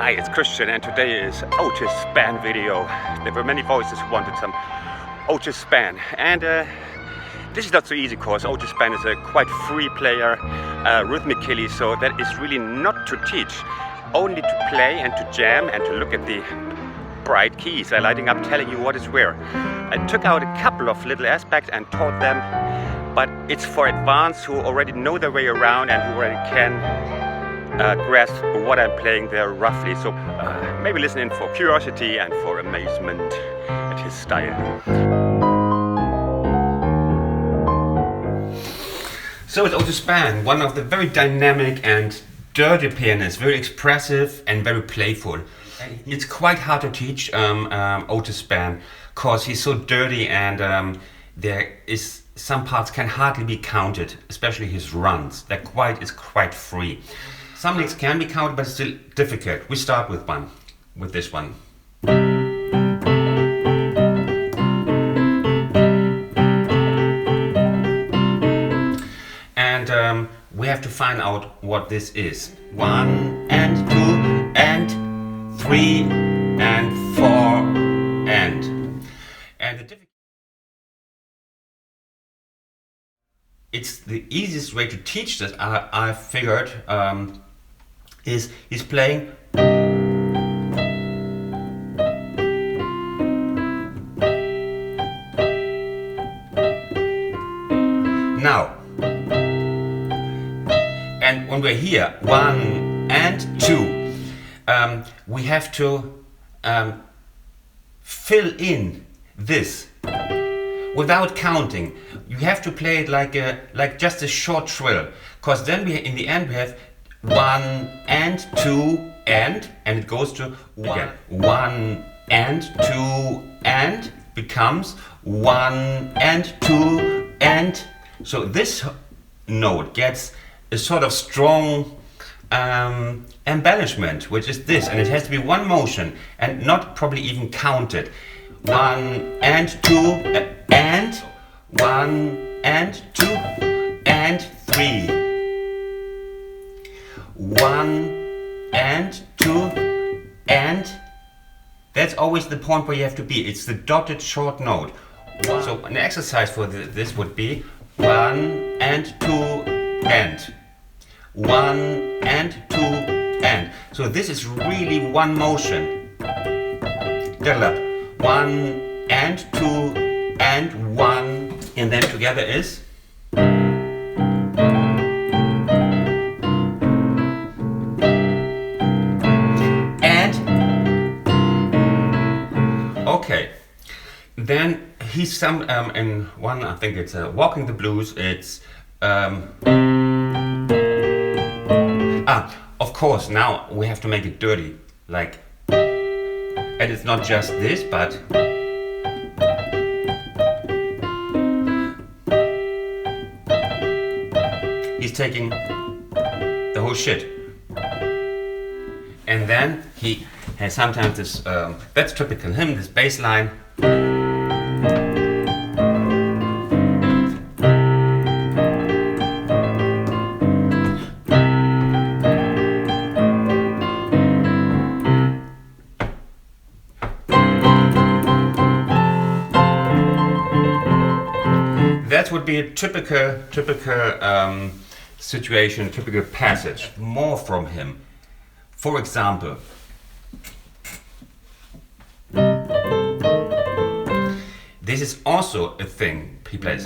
Hi, it's Christian, and today is Otis Spann video. There were many voices who wanted some Otis Spann, and this is not so easy because Otis Spann is a quite free player rhythmically, so that is really not to teach, only to play and to jam and to look at the bright keys lighting up, telling you what is where. I took out a couple of little aspects and taught them, but it's for advanced who already know their way around and who already can grasp what I'm playing there roughly. So maybe listen in for curiosity and for amazement at his style. So it's Otis Spann, one of the very dynamic and dirty pianists, very expressive and very playful. It's quite hard to teach Otis Spann because he's so dirty, and there is some parts can hardly be counted, especially his runs. It's quite free. Some licks can be counted, but it's still difficult. We start with this one. And we have to find out what this is. 1 and 2 and 3 and 4 and the it's the easiest way to teach this. I figured is he's playing now, and when we're here 1 and 2, we have to fill in this without counting. You have to play it like just a short trill, because then in the end we have 1 and 2 and it goes to 1 and 2 and becomes 1 and 2 and. So this note gets a sort of strong embellishment, which is this, and it has to be one motion and not probably even counted. 1 and 2 and 1 and 2 and 3. 1 and 2 and. That's always the point where you have to be. It's the dotted short note. So an exercise for this would be 1 and 2 and 1 and 2 and. So this is really one motion. Get up. 1 and 2 and 1, and then together is and. Okay, then he's some in one, I think it's Walking the Blues. It's of course now we have to make it dirty, like, and it's not just this, but he's taking the whole shit. And then he has sometimes this, that's typical him, this bass line. That would be a typical situation, typical passage. More from him. For example, this is also a thing he plays.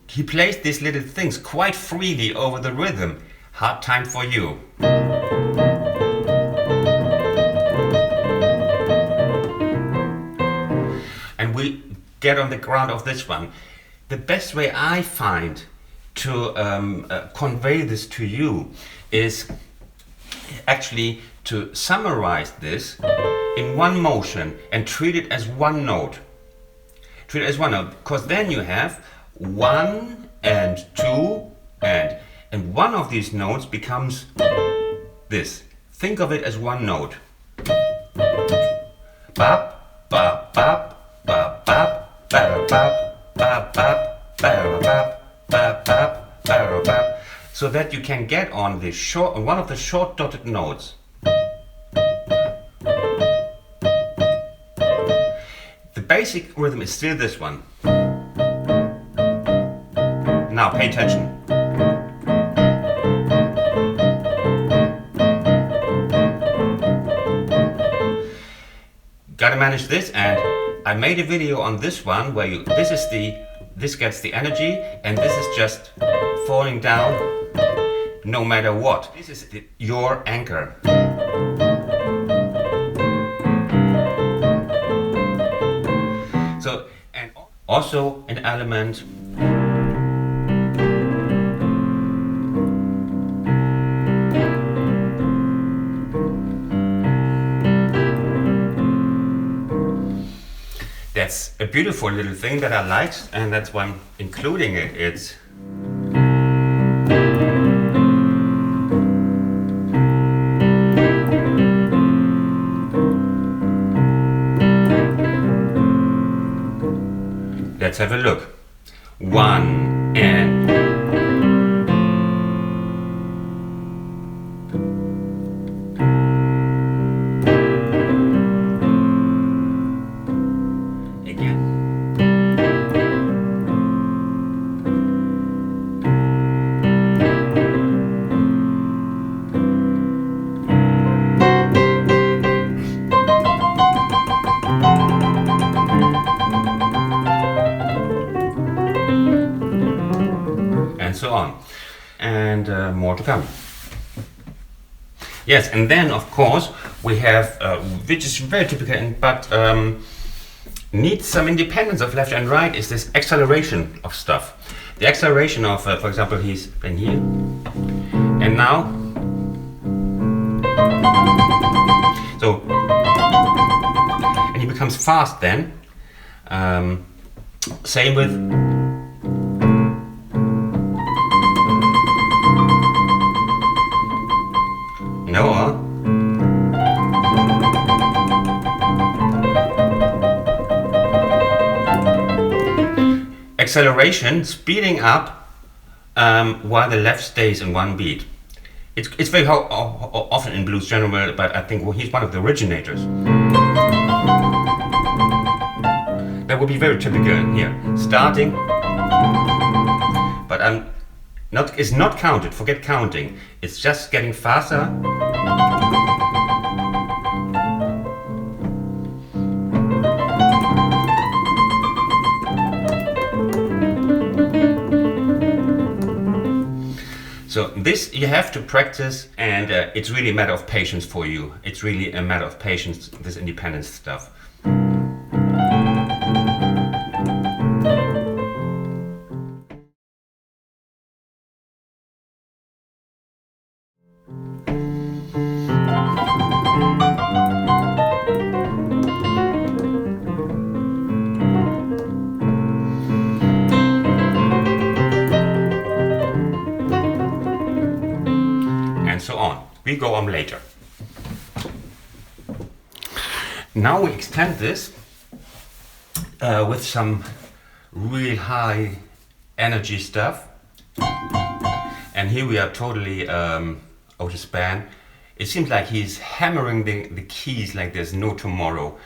He plays these little things quite freely over the rhythm. Hard Time for You. And we get on the ground of this one. The best way I find to convey this to you is actually to summarize this in one motion and treat it as one note. Treat it as one note, because then you have 1 and 2 and one of these notes becomes this. Think of it as one note. Bap, bap, bap, bap, bap, bap, bap, bap, bap, bap, bap, bap, bap, so that you can get on the short, one of the short dotted notes. The basic rhythm is still this one. Now pay attention. Gotta manage this, and I made a video on this one where this gets the energy, and this is just falling down no matter what. This is your anchor. So, and also an element that's a beautiful little thing that I liked, and that's why I'm including it. It's let's have a look. One and so on, and more to come. Yes, and then of course we have, which is very typical, but needs some independence of left and right, is this acceleration of stuff. The acceleration of, for example, he's been here, and now, so, and he becomes fast then. Same with Noah. Acceleration, speeding up while the left stays in one beat. It's very often in blues general, but I think he's one of the originators. That would be very typical here. Starting, but it's not counted, forget counting. It's just getting faster. So this you have to practice, and it's really a matter of patience for you. It's really a matter of patience, this independence stuff. And so on. We go on later. Now we extend this with some real high energy stuff. And here we are totally Otis Spann. It seems like he's hammering the keys like there's no tomorrow.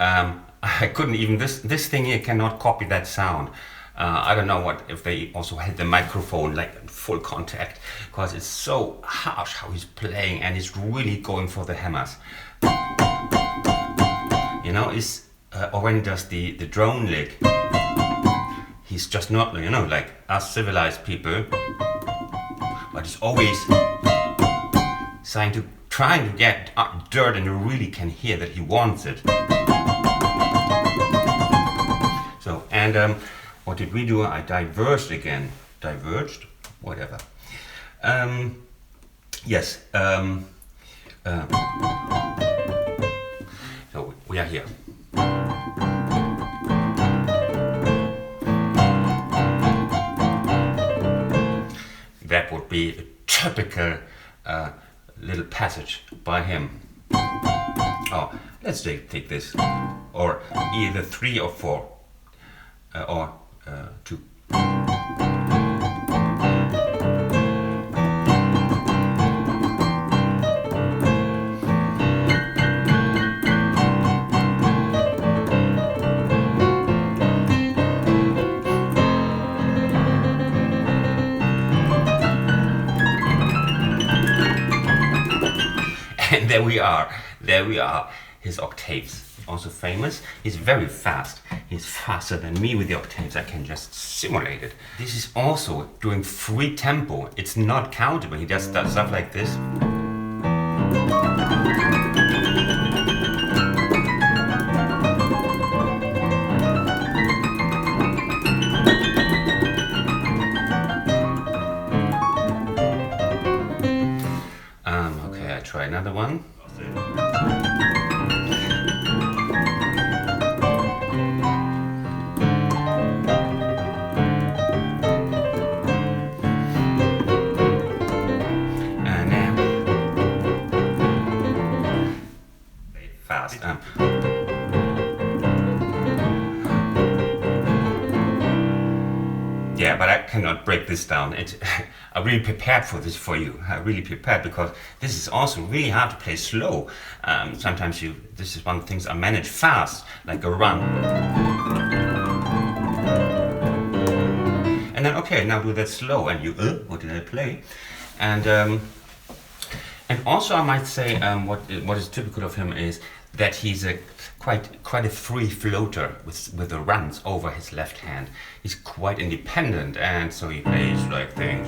I couldn't even, this thing here cannot copy that sound. I don't know what if they also had the microphone like in full contact, because it's so harsh how he's playing, and he's really going for the hammers. You know, or when he does the drone lick, he's just not, you know, like us civilized people, but he's always trying to get dirt, and you really can hear that he wants it. So, and what did we do? I diverged again. Diverged? Whatever. Yes. So we are here. That would be a typical little passage by him. Oh, let's take this. Or either 3 or 4. Or 2. And there we are, his octaves. Also famous, he's very fast. He's faster than me with the octaves. I can just simulate it. This is also doing free tempo. It's not countable. He does stuff like this. Okay, I try another one. Fast. Yeah, but I cannot break this down. I really prepared for this for you. I really prepared because this is also really hard to play slow. Sometimes this is one of the things I manage fast, like a run. And then, okay, now do that slow, and you, what did I play? And also I might say what is typical of him is that he's quite a free floater with the runs over his left hand. He's quite independent, and so he plays like things.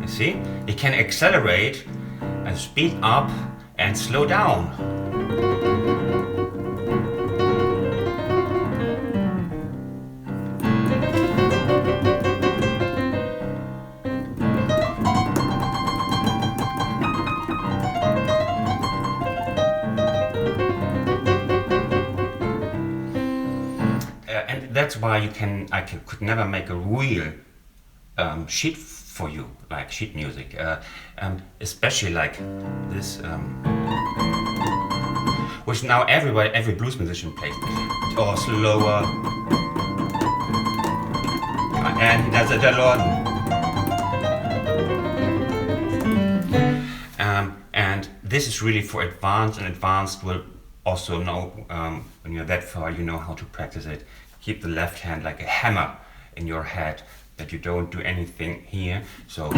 You see, he can accelerate and speed up and slow down. And that's why I could never make a real sheet for you, like sheet music, especially like this, which now every blues musician plays, or slower, and he does it a lot. And this is really for advanced, and advanced will also know, when you're that far, you know how to practice it. Keep the left hand like a hammer in your head, that you don't do anything here. So,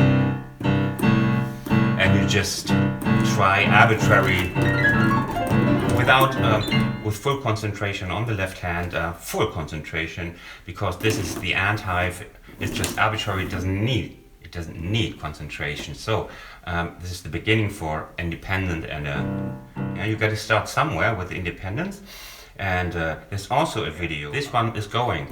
and you just try arbitrary, with full concentration on the left hand, full concentration, because this is the hive. It's just arbitrary. It doesn't need concentration. So this is the beginning for independent, and you got to start somewhere with the independence. And there's also a video. This one is going.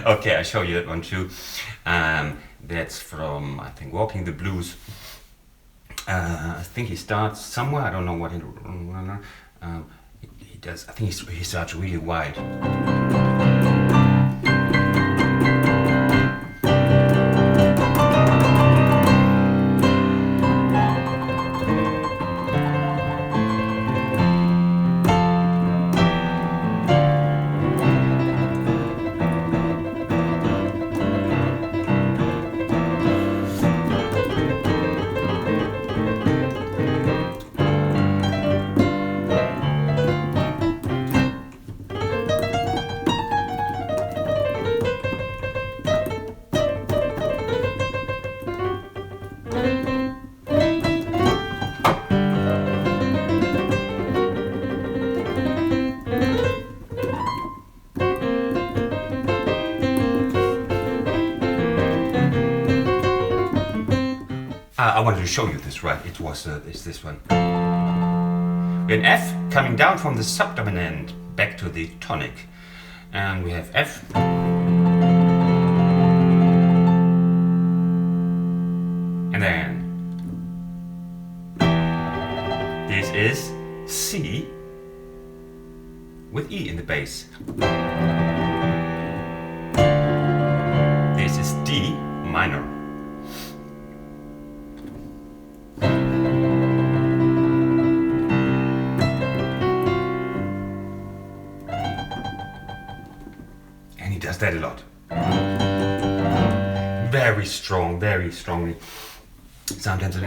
Okay, I show you that one too. That's from, I think, Walking the Blues. I think he starts somewhere. I don't know what he does. I think he starts really wide. I wanted to show you this, right? It's this one. We have F coming down from the subdominant back to the tonic. And we have F. And then this is C with E in the bass. This is D minor. that a lot. Very strong, very strongly. Sometimes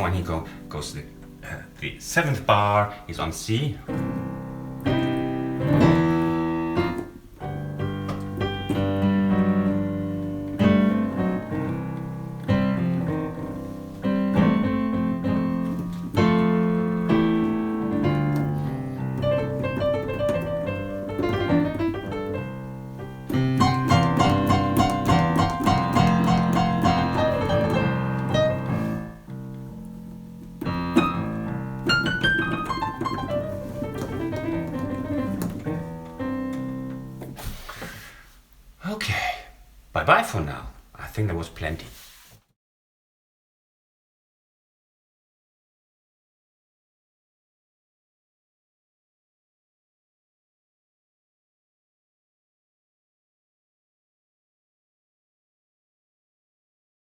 when he goes to the 7th bar, he's on C. Okay, bye-bye for now. I think there was plenty.